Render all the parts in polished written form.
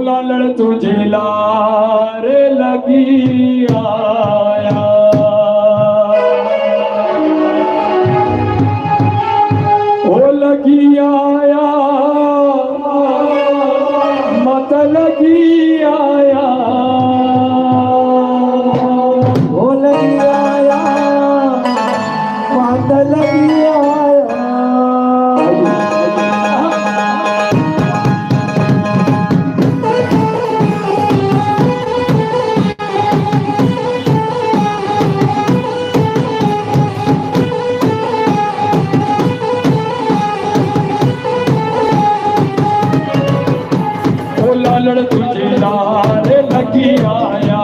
लालड़ तुझे लार लगी आया, ओ लगी आया मत लगी आया, ओ लगी आया मत लगी आया। लालड़ तुझे लार लगी आया,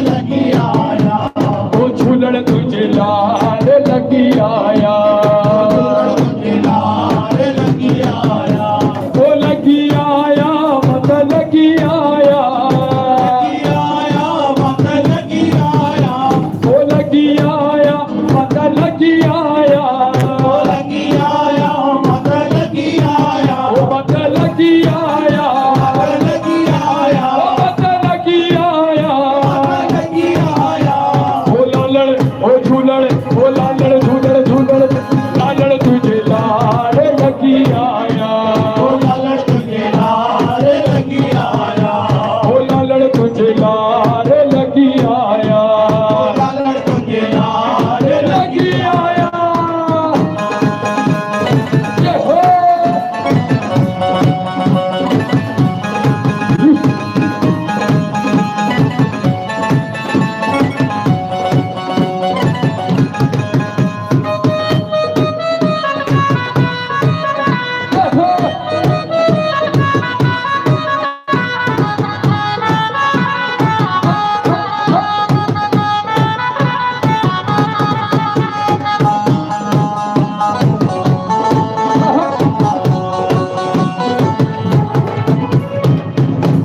लगी आया, ओ झूलड़ तुझे लार लगी आया, लगी आया, ओ लगी आया मत लगी आया, मत लगी आया, ओ लगी आया मत लगी आया, लगी आया मत लगी आया, ओ मत लगी आया, लगी आया, ओ मत लगी आया, लगी आया, ओ लालड़ ओ झूलड़, ओ लालड़ झूलड़ झूलड़, लालड़ तुझे लार लगी आया, ओ लालड़ तुझे लार लगी आया, ओ लालड़ तुझे लार लगी आया, लालड़ तुझे लार लगी आया। ये हो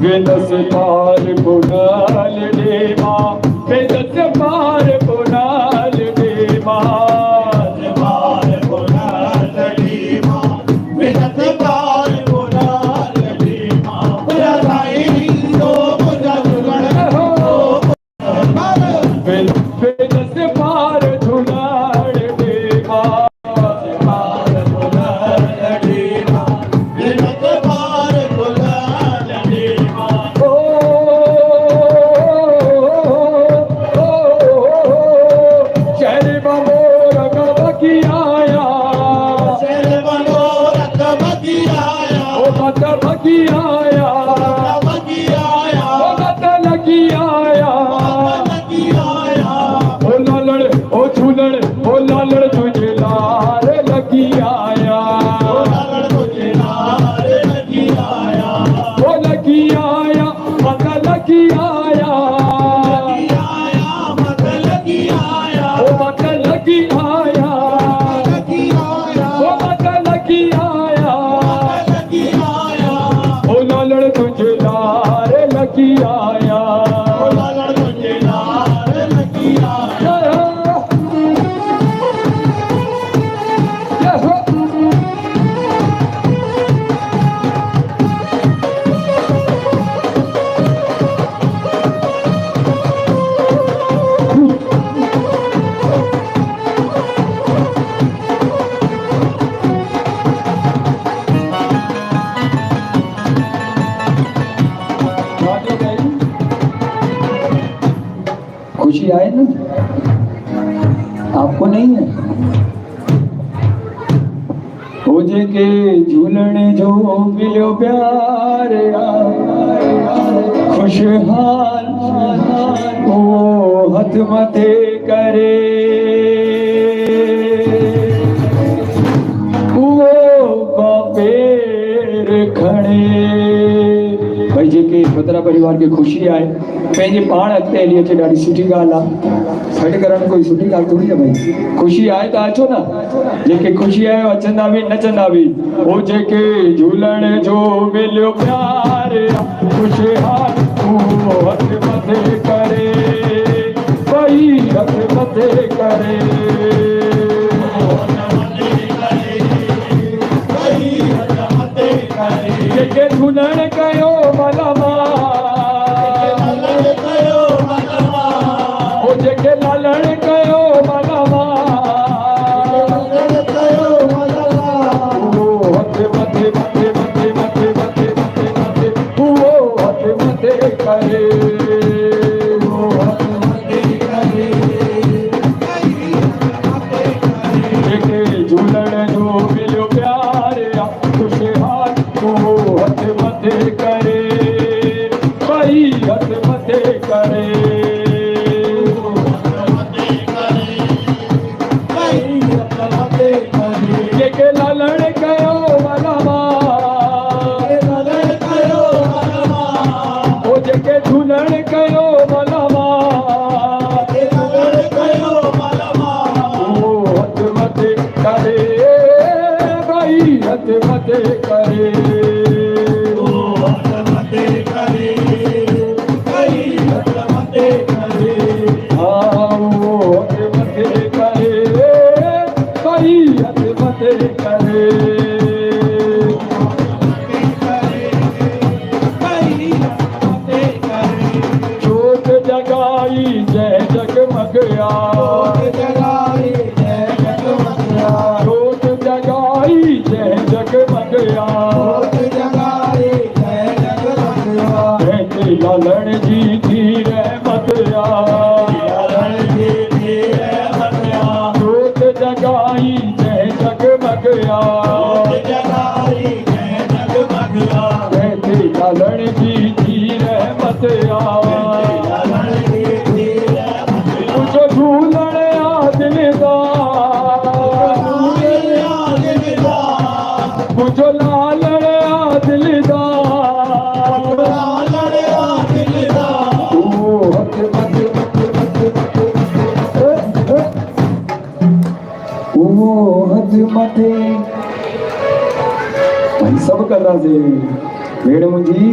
वेदस पार पुनाल देवा, वेदस पार पुनाल देवा, पार पुनाल दीमा, विदत पार पुनाल दीमा, पुरा साई हिंदो पुरा जुगड़ वेदस पार झुलाड़ देवा, पार पुनाल दीमा, विदत पार पुनाल दीमा, ओ शहर बमोर गबकी आया, शेर मनोरथ बगी आया, ओ मत भगी आया, बगी आया, ओ मत लगी आया, लगी आया, ओ लालड़ ओ झूलड़, ओ लालड़ तुझे लार लगी आया, लालड़ तुझे लार लगी आया, ओ लगी आया मत लगी आया, मत लगी आया, ओ मत लगी आया, लगी आया, ओ मत लगी आया, लगी आया, ओ लालड़ तुझे लार लगी आया, लालड़ तुझे लार लगी आया, खुशी आए ना, आपको नहीं है? हो जे के झूलने जो मिलो प्यार खुशहाल, ओ हथ मथे करे, ओ बापेर खड़े। भाई जेके पतरा परिवार के खुशी आए पंहिंजे पाण अॻिते हली अचे ॾाढी सुठी ॻाल्हि आहे। सॾु करणु कोई सुठी ॻाल्हि थोरी आहे भाई। खुशी आहे त अचो न, जेके खुशी आहे अचंदा बि नचंदा बि। हो जेके झूलण जो मिलियो प्यार खुशहाल, उहो हथ मथे करे, भई हथ मथे करे। जेके झूलण कयो मलमा लालण कयो मनवा ओ जेके लालण कयो मलमा लालण कयो मनवा ओ हथ मथे मथे मथे मथे मथे मथे मथे ओ हथ मथे करे ओ हथ मथे करे जेके झूलण जो मिलियो प्यार आ खुशहाल ओ हथ मथे करे भाई हथ मथे करे जेके लालण कयो मलमा ओ जेके झूलण कयो मलमा ओ हथ मथे करे भाई हथ मथे करे आओ हथ मथे करे भाई हथ मथे करे जोत जगाई जय जगमगया जोत जगाई जय जगमगया कहते लालण जी की रहमत जोत जगाई जय जगमगया कहते लालण जी की रहमत मुझो झूलण आ दिलदार मुझो लालण आ दिलदार ओ हथ मथे मथे मथे मथे ओ हथ मथे भाई सब कर रहा से भेड़ मुझी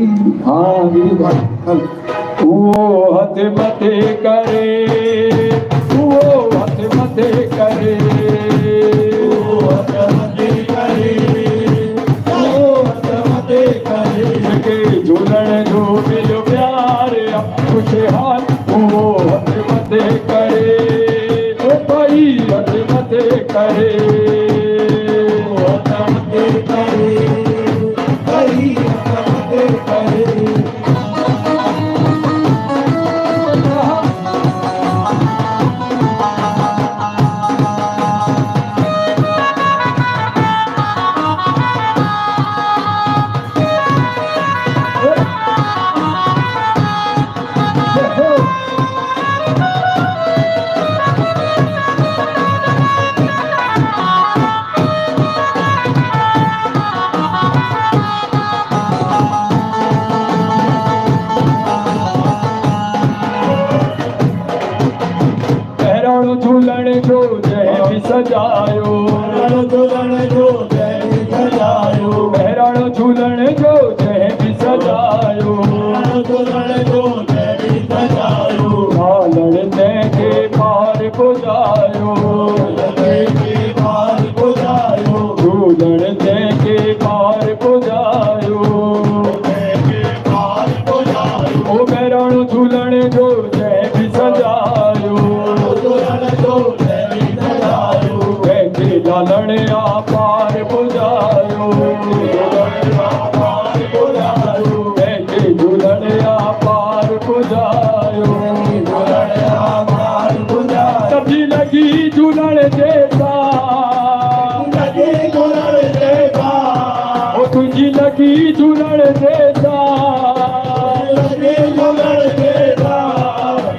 हाँ दीदी भाई ओ हथ मथे करे ओ हथ मथे करे जेके झूलण जो मिलियो प्यार आ खुशहाल ओ हथ मथे करे ओ भाई हथ मथे करे बहिराणो झूलण जो जय बि सजायो बहिराणो झूलण जो जय बि सजायो लालण तंहिंखे पार पुॼायो झूलण तंहिंखे पार पुॼायो ओ बहिराणो झूलण जो जय बि सजायो कंहिंखे लालण आ पार पुॼायो कंहिंखे झूलण आ पार पुॼायो सभी लगी झूलण जे साथ ओ तुंहिंजी लगी झूलण जे साथ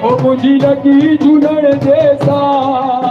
ओ मुंहिंजी लगी झूलण जे साथ